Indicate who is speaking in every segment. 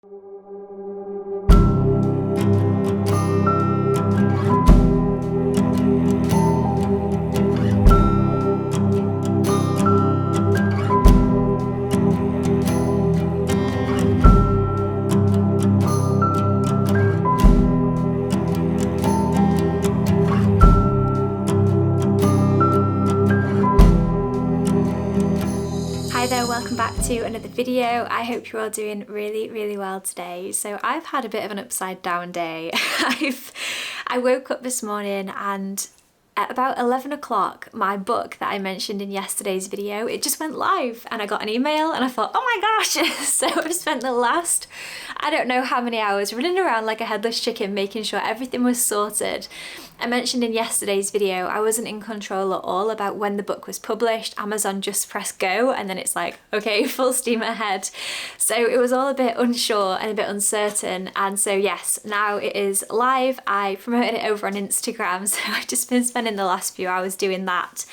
Speaker 1: Hi there, welcome back to another video. I hope you're all doing really well today. So I've had a bit of an upside down day. I woke up this morning and at about 11 o'clock, my book that I mentioned in yesterday's video, it just went live and I got an email and I thought, oh my gosh. So I've spent the last, I don't know how many hours running around like a headless chicken, making sure everything was sorted. I mentioned in yesterday's video, I wasn't in control at all about when the book was published. Amazon just pressed go and then it's like, okay, full steam ahead. So it was all a bit unsure and a bit uncertain. And so yes, now it is live. I promoted it over on Instagram. So I've just been spending the last few hours doing that.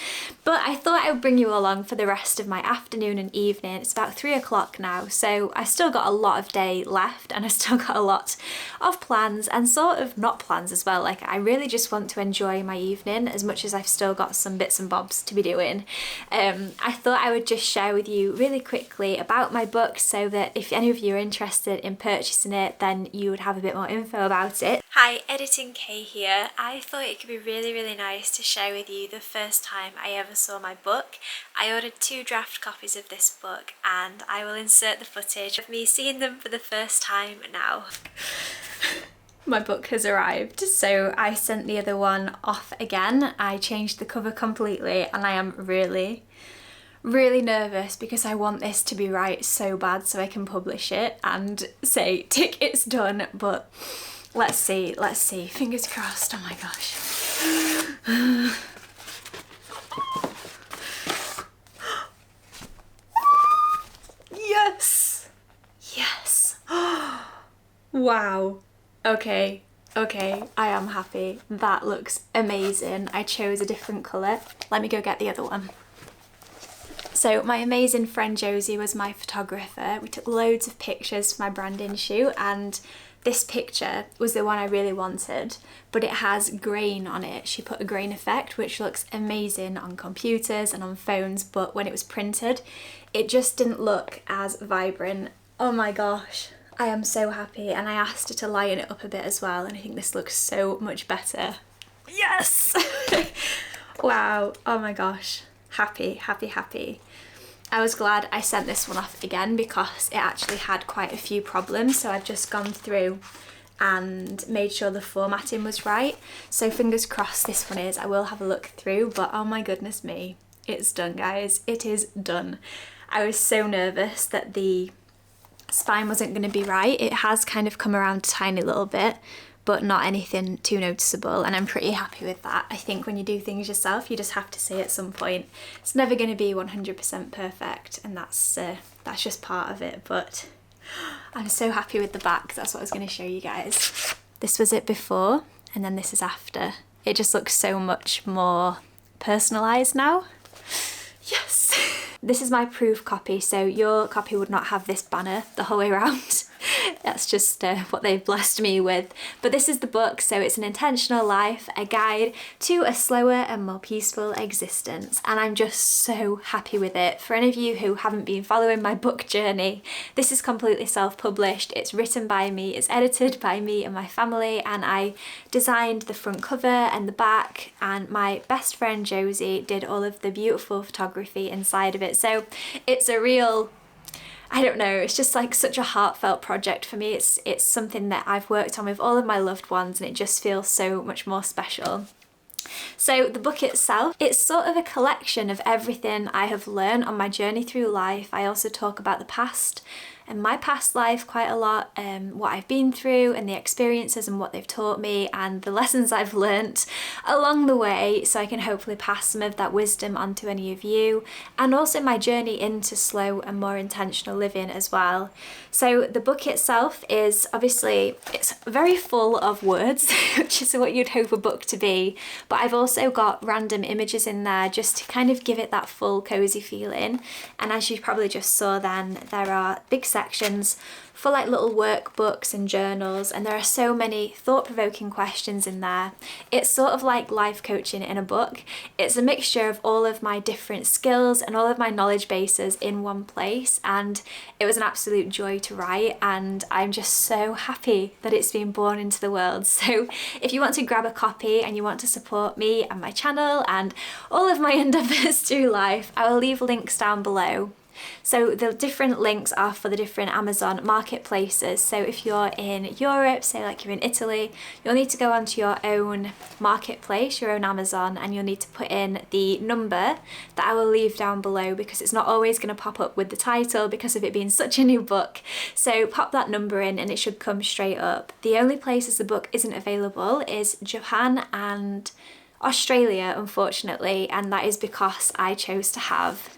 Speaker 1: But I thought I would bring you along for the rest of my afternoon and evening. It's about 3 o'clock now. So I still got a lot of day left and I still got a lot of plans and sort of not plans as well. Like I really just want to enjoy my evening as much as I've still got some bits and bobs to be doing. I thought I would just share with you really quickly about my book so that if any of you are interested in purchasing it, then you would have a bit more info about it. Hi, Editing Kay here. I thought it could be really nice to share with you the first time I ever saw my book. I ordered 2 draft copies of this book and I will insert the footage of me seeing them for the first time now. My book has arrived, so I sent the other one off again. I changed the cover completely and I am really nervous because I want this to be right so bad so I can publish it and say tick it's done, but let's see, fingers crossed. Oh my gosh. Yes. Wow. Okay, I am happy. That looks amazing. I chose a different colour. Let me go get the other one. So my amazing friend Josie was my photographer. We took loads of pictures for my branding shoot and this picture was the one I really wanted, but it has grain on it. She put a grain effect, which looks amazing on computers and on phones, but when it was printed, it just didn't look as vibrant. Oh my gosh. I am so happy, and I asked her to lighten it up a bit as well, and I think this looks so much better. Yes! Wow, oh my gosh. Happy. I was glad I sent this one off again because it actually had quite a few problems, so I've just gone through and made sure the formatting was right. So fingers crossed this one is. I will have a look through, but oh my goodness me. It's done, guys. It is done. I was so nervous that the spine wasn't going to be right. It has kind of come around a tiny little bit, but not anything too noticeable, and I'm pretty happy with that. I think when you do things yourself, you just have to say at some point it's never going to be 100% perfect, and that's just part of it. But I'm so happy with the back. That's what I was going to show you guys. This was it before, and then this is after. It just looks so much more personalised now. Yes! This is my proof copy, so your copy would not have this banner the whole way around. That's just what they've blessed me with. But this is the book, so it's An Intentional Life, a guide to a slower and more peaceful existence. And I'm just so happy with it. For any of you who haven't been following my book journey, this is completely self-published. It's written by me, it's edited by me and my family, and I designed the front cover and the back, and my best friend Josie did all of the beautiful photography inside of it. So it's a real, I don't know, it's just like such a heartfelt project for me. It's something that I've worked on with all of my loved ones, and it just feels so much more special. So the book itself, it's sort of a collection of everything I have learned on my journey through life. I also talk about the past and my past life quite a lot, what I've been through and the experiences and what they've taught me and the lessons I've learnt along the way, so I can hopefully pass some of that wisdom on to any of you, and also my journey into slow and more intentional living as well. So the book itself is obviously, it's very full of words, which is what you'd hope a book to be, but I've also got random images in there just to kind of give it that full cozy feeling. And as you probably just saw then, there are big sections for like little workbooks and journals, and there are so many thought-provoking questions in there. It's sort of like life coaching in a book. It's a mixture of all of my different skills and all of my knowledge bases in one place, and it was an absolute joy to write, and I'm just so happy that it's been born into the world. So if you want to grab a copy and you want to support me and my channel and all of my endeavours through life, I will leave links down below. So the different links are for the different Amazon marketplaces. So if you're in Europe, say like you're in Italy, you'll need to go onto your own marketplace, your own Amazon, and you'll need to put in the number that I will leave down below, because it's not always going to pop up with the title because of it being such a new book. So pop that number in and it should come straight up. The only places the book isn't available is Japan and Australia, unfortunately, and that is because I chose to have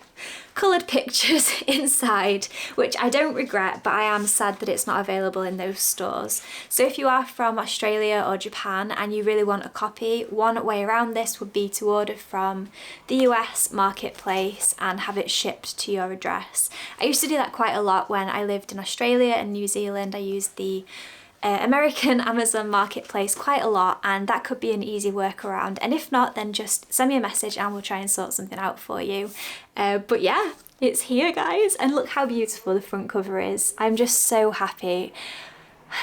Speaker 1: coloured pictures inside, which I don't regret, but I am sad that it's not available in those stores. So if you are from Australia or Japan and you really want a copy, one way around this would be to order from the US marketplace and have it shipped to your address. I used to do that quite a lot when I lived in Australia and New Zealand. I used the American Amazon marketplace quite a lot, and that could be an easy workaround, and if not, then just send me a message and we'll try and sort something out for you. But yeah, it's here guys, and look how beautiful the front cover is. I'm just so happy.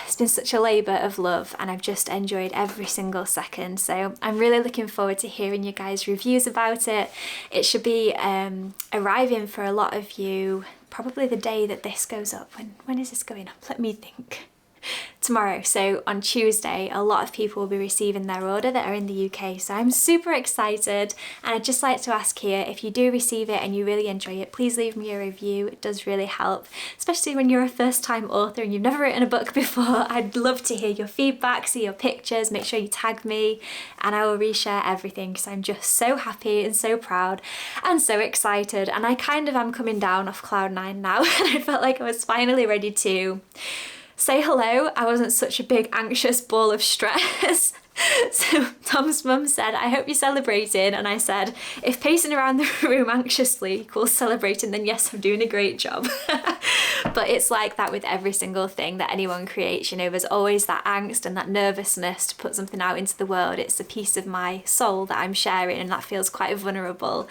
Speaker 1: It's been such a labour of love and I've just enjoyed every single second, so I'm really looking forward to hearing you guys' reviews about it. It should be arriving for a lot of you probably the day that this goes up. When is this going up? Let me think. Tomorrow. So on Tuesday, a lot of people will be receiving their order that are in the UK, so I'm super excited. And I'd just like to ask here, if you do receive it and you really enjoy it, please leave me a review. It does really help, especially when you're a first-time author and you've never written a book before. I'd love to hear your feedback, see your pictures, make sure you tag me, and I will reshare everything, because I'm just so happy and so proud and so excited, and I kind of am coming down off cloud 9 now and I felt like I was finally ready to say hello. I wasn't such a big anxious ball of stress. So Tom's mum said, I hope you're celebrating, and I said, if pacing around the room anxiously equals celebrating, then yes, I'm doing a great job. But it's like that with every single thing that anyone creates, you know, there's always that angst and that nervousness to put something out into the world. It's a piece of my soul that I'm sharing, and that feels quite vulnerable,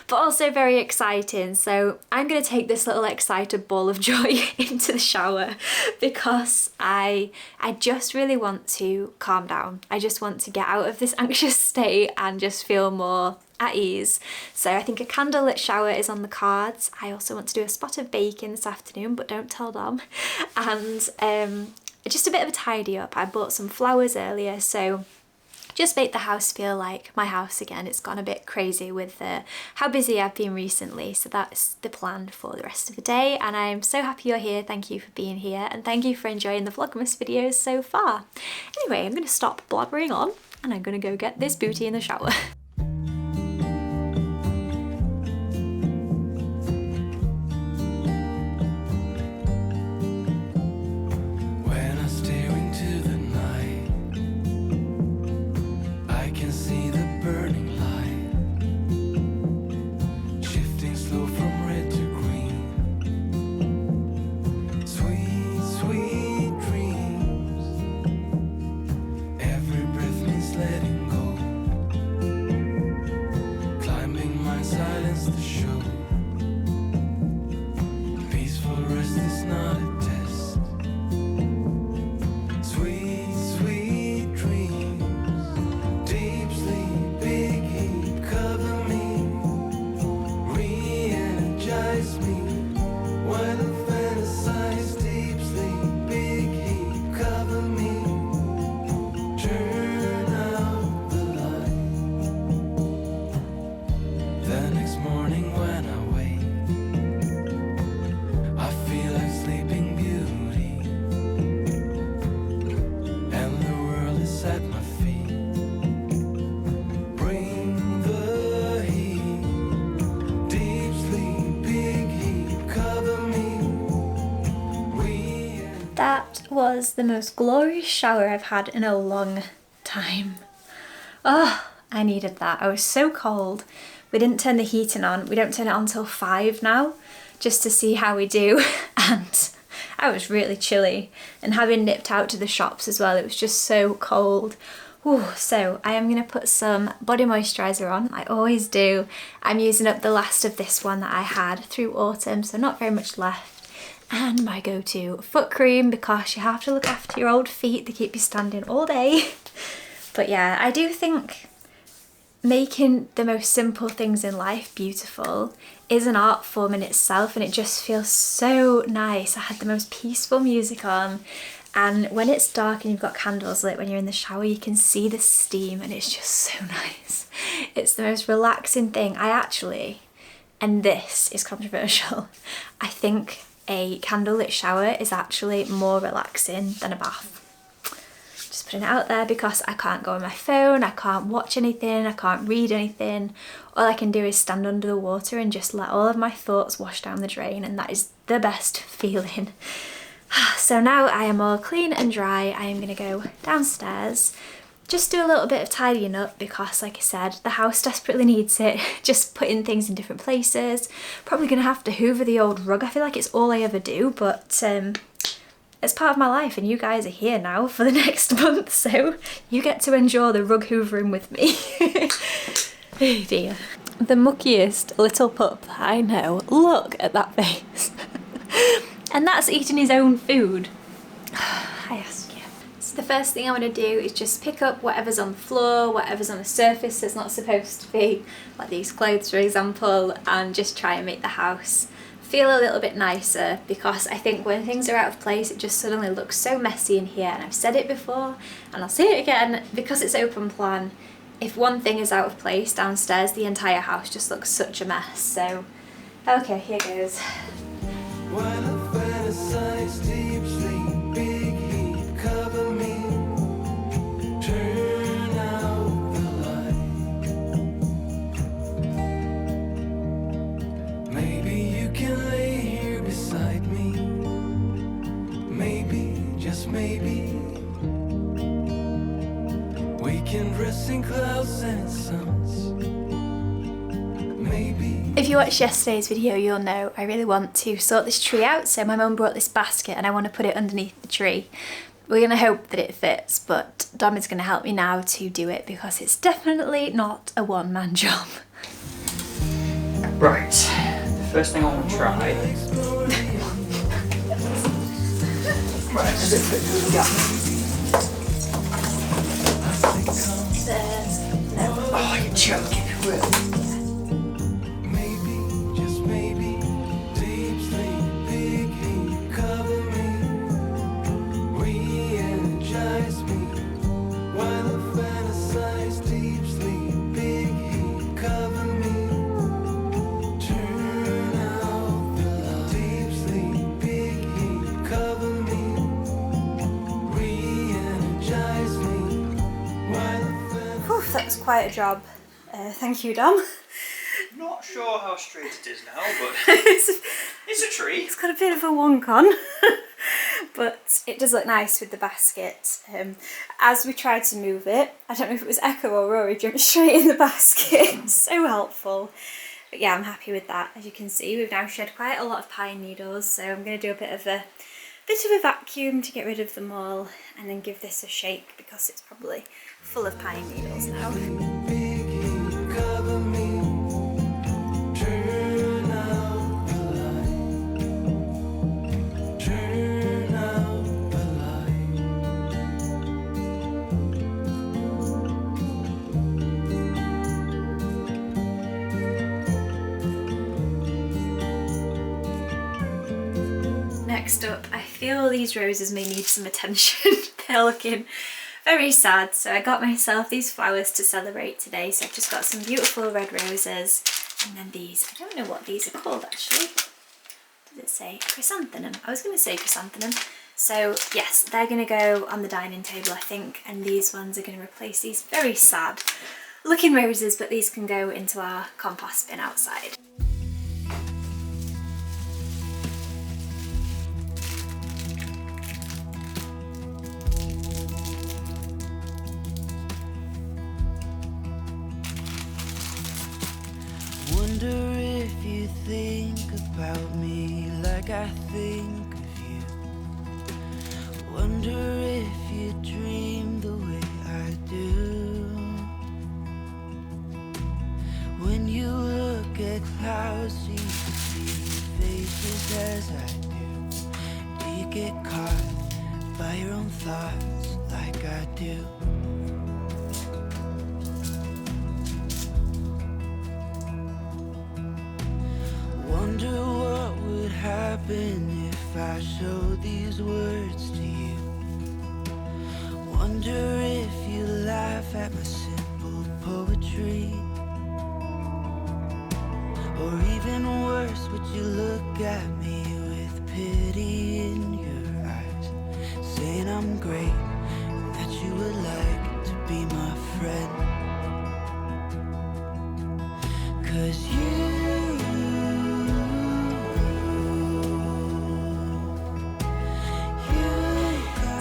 Speaker 1: but also very exciting. So I'm going to take this little excited ball of joy into the shower, because I just really want to calm down. I just want to get out of this anxious state and just feel more at ease. So I think a candlelit shower is on the cards. I also want to do a spot of baking this afternoon, but don't tell Dom. And just a bit of a tidy up. I bought some flowers earlier, so just make the house feel like my house again. It's gone a bit crazy with how busy I've been recently, so that's the plan for the rest of the day, and I'm so happy you're here. Thank you for being here, and thank you for enjoying the Vlogmas videos so far. Anyway, I'm going to stop blabbering on and I'm going to go get this booty in the shower. That was the most glorious shower I've had in a long time. Oh, I needed that. I was so cold. We didn't turn the heating on. We don't turn it on till 5 now, just to see how we do. And I was really chilly, and having nipped out to the shops as well, it was just so cold. Ooh, so I am going to put some body moisturiser on, I always do. I'm using up the last of this one that I had through autumn, so not very much left. And my go-to foot cream, because you have to look after your old feet, they keep you standing all day. But yeah, I do think making the most simple things in life beautiful is an art form in itself, and it just feels so nice. I had the most peaceful music on, and when it's dark and you've got candles lit when you're in the shower, you can see the steam, and it's just so nice. It's the most relaxing thing. I actually, and this is controversial, I think a candlelit shower is actually more relaxing than a bath. Just putting it out there, because I can't go on my phone, I can't watch anything, I can't read anything. All I can do is stand under the water and just let all of my thoughts wash down the drain, and that is the best feeling. So now I am all clean and dry, I am going to go downstairs, just do a little bit of tidying up, because like I said, the house desperately needs it. Just putting things in different places. Probably going to have to hoover the old rug. I feel like it's all I ever do, but it's part of my life, and you guys are here now for the next month, so you get to enjoy the rug hoovering with me. Oh dear. The muckiest little pup that I know. Look at that face. And that's eating his own food. I ask you. So the first thing I want to do is just pick up whatever's on the floor, whatever's on the surface that's not supposed to be, like these clothes for example, and just try and make the house feel a little bit nicer, because I think when things are out of place it just suddenly looks so messy in here. And I've said it before and I'll say it again, because it's open plan, if one thing is out of place downstairs, the entire house just looks such a mess. So okay, here goes.
Speaker 2: Maybe we can rest in clouds and suns. Maybe.
Speaker 1: If you watched yesterday's video, you'll know I really want to sort this tree out. So my mum brought this basket and I want to put it underneath the tree. We're going to hope that it fits, but Dom is going to help me now to do it, because it's definitely not a one-man job.
Speaker 3: Right, the first thing I want to try. Right, does it fit through the gap?
Speaker 1: No.
Speaker 3: Oh, you're joking, really?
Speaker 2: Maybe, just maybe, deep sleep, big heat, cover me, re-energize me, while I fantasize, deep sleep, big heat, cover me, turn out the light, deep sleep, big heat, cover me.
Speaker 1: That was quite a job. Thank you, Dom.
Speaker 3: Not sure how straight it is now, but
Speaker 1: it's
Speaker 3: a tree.
Speaker 1: It's got a bit of a wonk on, but it does look nice with the basket. As we tried to move it, I don't know if it was Echo or Rory jumped straight in the basket. So helpful. But yeah, I'm happy with that. As you can see, we've now shed quite a lot of pine needles, so I'm going to do a bit of a vacuum to get rid of them all, and then give this a shake, because it's probably full of pine needles now. Next up, I feel these roses may need some attention. They're looking very sad, so I got myself these flowers to celebrate today. So I've just got some beautiful red roses, and then these, I don't know what these are called actually. Does it say chrysanthemum? I was going to say chrysanthemum. So yes, they're going to go on the dining table I think, and these ones are going to replace these very sad looking roses, but these can go into our compost bin outside.
Speaker 2: Wonder if you think about me like I think of you. by your own thoughts like I do. Wonder what would happen if I showed these words to you. Wonder if you laugh at my simple poetry. Or even worse, would you look at me with pity in your eyes, saying I'm great and that you would like to be my friend? 'Cause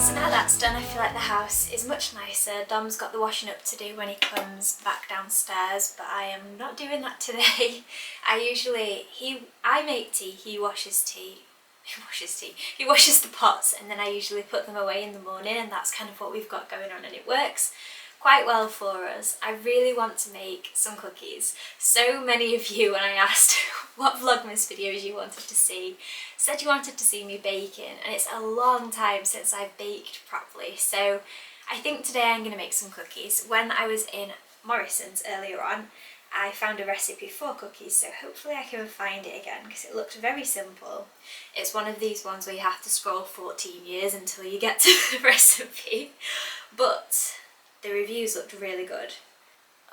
Speaker 1: So now that's done, I feel like the house is much nicer. Dom's got the washing up to do when he comes back downstairs, but I am not doing that today. I make tea, he washes tea. He washes the pots, and then I usually put them away in the morning, and that's kind of what we've got going on, and it works quite well for us. I really want to make some cookies. So many of you, when I asked what Vlogmas videos you wanted to see, said you wanted to see me baking, and it's a long time since I've baked properly, so I think today I'm going to make some cookies. When I was in Morrison's earlier on, I found a recipe for cookies, so hopefully I can find it again because it looked very simple. It's one of these ones where you have to scroll 14 years until you get to the recipe, but the reviews looked really good.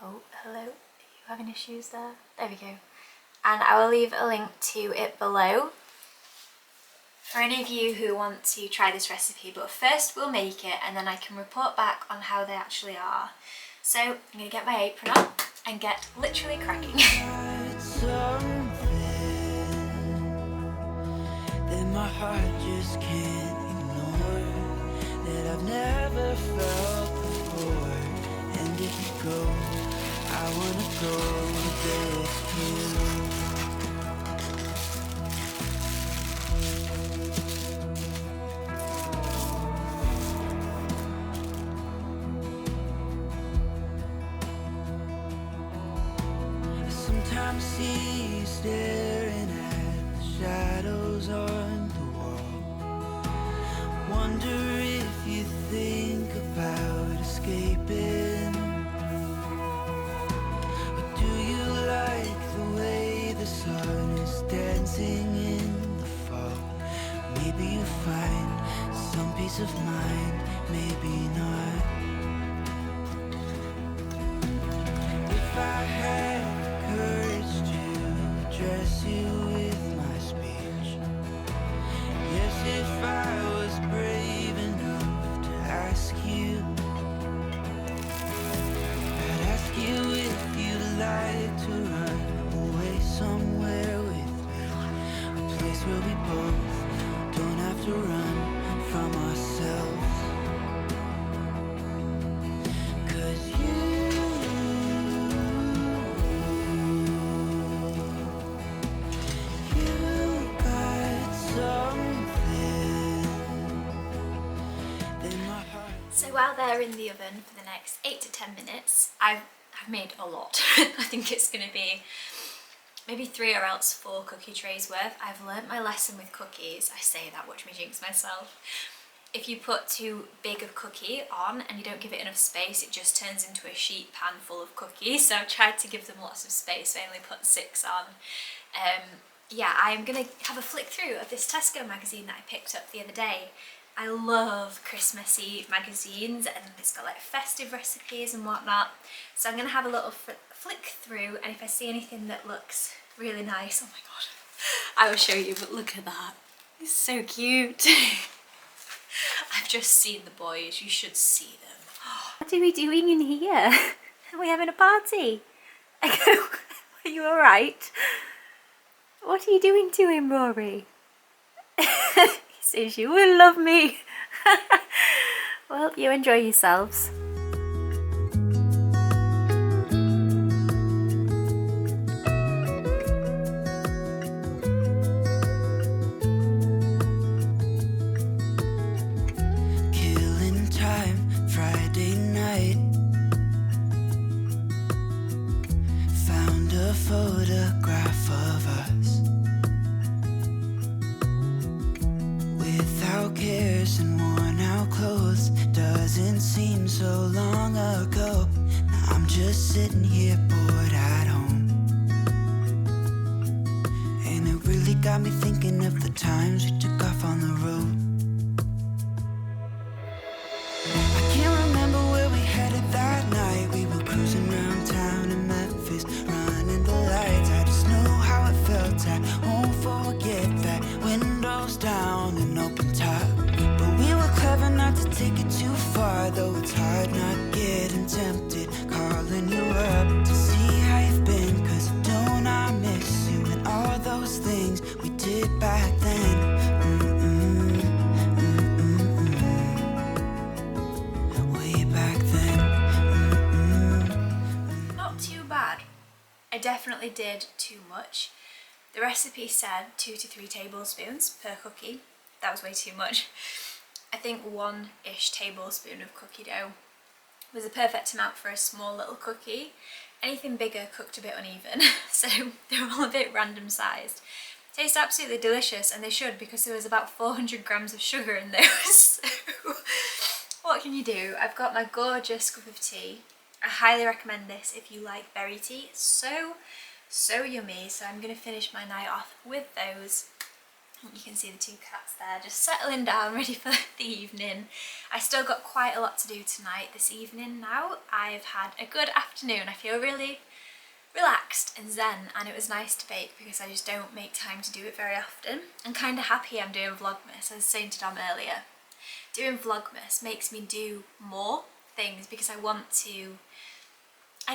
Speaker 1: Oh, hello, are you having issues there? There we go. And I will leave a link to it below for any of you who want to try this recipe, but first we'll make it and then I can report back on how they actually are. So I'm going to get my apron on and get literally cracking.
Speaker 2: Something that my heart just can't ignore, that I've never felt before. And if you go, I wanna go with you. Sometimes see you staring at the shadows on the wall. Wonder if you think about escaping. Or do you like the way the sun is dancing in the fall? Maybe you find some peace of mind, maybe not. If I had courage to dress you with my speech, yes, if I was brave enough to ask you, I'd ask you if you'd like to run away somewhere with me, a place where we both don't have to run from ourselves. 'Cause
Speaker 1: So while they're in the oven for the next 8 to 10 minutes, I've made a lot. I think it's going to be maybe 3 or else 4 cookie trays worth. I've learnt my lesson with cookies. I say that, watch me jinx myself. If you put too big a cookie on and you don't give it enough space, it just turns into a sheet pan full of cookies. So I've tried to give them lots of space. I only put 6 on. Yeah, I'm going to have a flick through of this Tesco magazine that I picked up the other day. I love Christmassy magazines, and it's got like festive recipes and whatnot. So I'm going to have a little flick through, and if I see anything that looks really nice, oh my god, I will show you, but look at that. It's so cute. I've just seen the boys, you should see them. What are we doing in here? Are we having a party? Are you alright? What are you doing to him, Rory? He says you will love me. Well, you enjoy yourselves.
Speaker 2: killing time, Friday night. Found a photograph of us, without cares and worn out clothes. just sitting here bored at home, and it really got me thinking of the times we took off on the road. I can't remember where we headed that night. We were cruising around town in Memphis, running the lights. I just know how it felt. I won't forget that. Windows down and open top, but we were clever not to take it too far. Though it's hard not getting tempted, calling you up to see how you've been. Cause don't I miss you and all those things we did back then. Way back then.
Speaker 1: Not too bad. I definitely did too much. The recipe said 2 to 3 tablespoons per cookie. That was way too much. I think 1-ish tablespoon of cookie dough was a perfect amount for a small little cookie. Anything bigger cooked a bit uneven, so they were all a bit random sized. Taste absolutely delicious, and they should, because there was about 400 grams of sugar in those. So what can you do? I've got my gorgeous cup of tea. I highly recommend this if you like berry tea. It's so yummy. So I'm going to finish my night off with those. You can see the 2 cats there just settling down, ready for the evening. I still got quite a lot to do tonight. This evening now, I've had a good afternoon. I feel really relaxed and zen, and it was nice to bake because I just don't make time to do it very often. I'm kind of happy I'm doing VLOGMAS. I was saying to Dom earlier, doing VLOGMAS makes me do more things because I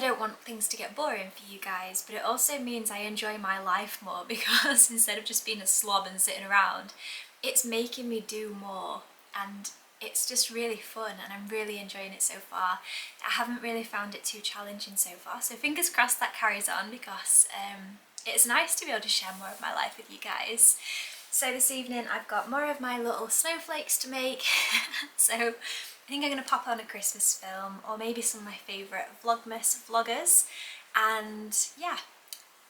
Speaker 1: don't want things to get boring for you guys, but it also means I enjoy my life more, because instead of just being a slob and sitting around, it's making me do more, and it's just really fun, and I'm really enjoying it so far. I haven't really found it too challenging so far, so fingers crossed that carries on, because it's nice to be able to share more of my life with you guys. So this evening I've got more of my little snowflakes to make. So I think I'm going to pop on a Christmas film, or maybe some of my favourite VLOGMAS vloggers, and yeah,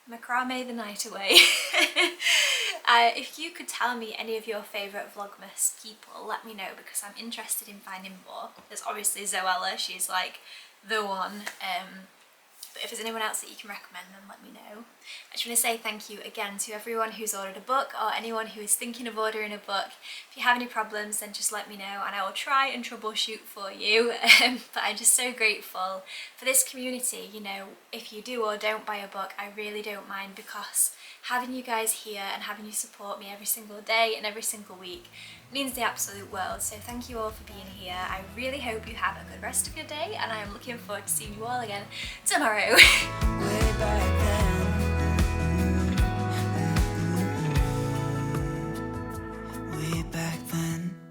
Speaker 1: macrame the night away. If you could tell me any of your favourite VLOGMAS people, let me know, because I'm interested in finding more. There's obviously Zoella, she's like the one, but if there's anyone else that you can recommend, then let me know. I just want to say thank you again to everyone who's ordered a book, or anyone who is thinking of ordering a book. If you have any problems, then just let me know and I will try and troubleshoot for you. But I'm just so grateful for this community. You know, if you do or don't buy a book, I really don't mind, because having you guys here and having you support me every single day and every single week means the absolute world. So thank you all for being here. I really hope you have a good rest of your day, and I am looking forward to seeing you all again tomorrow.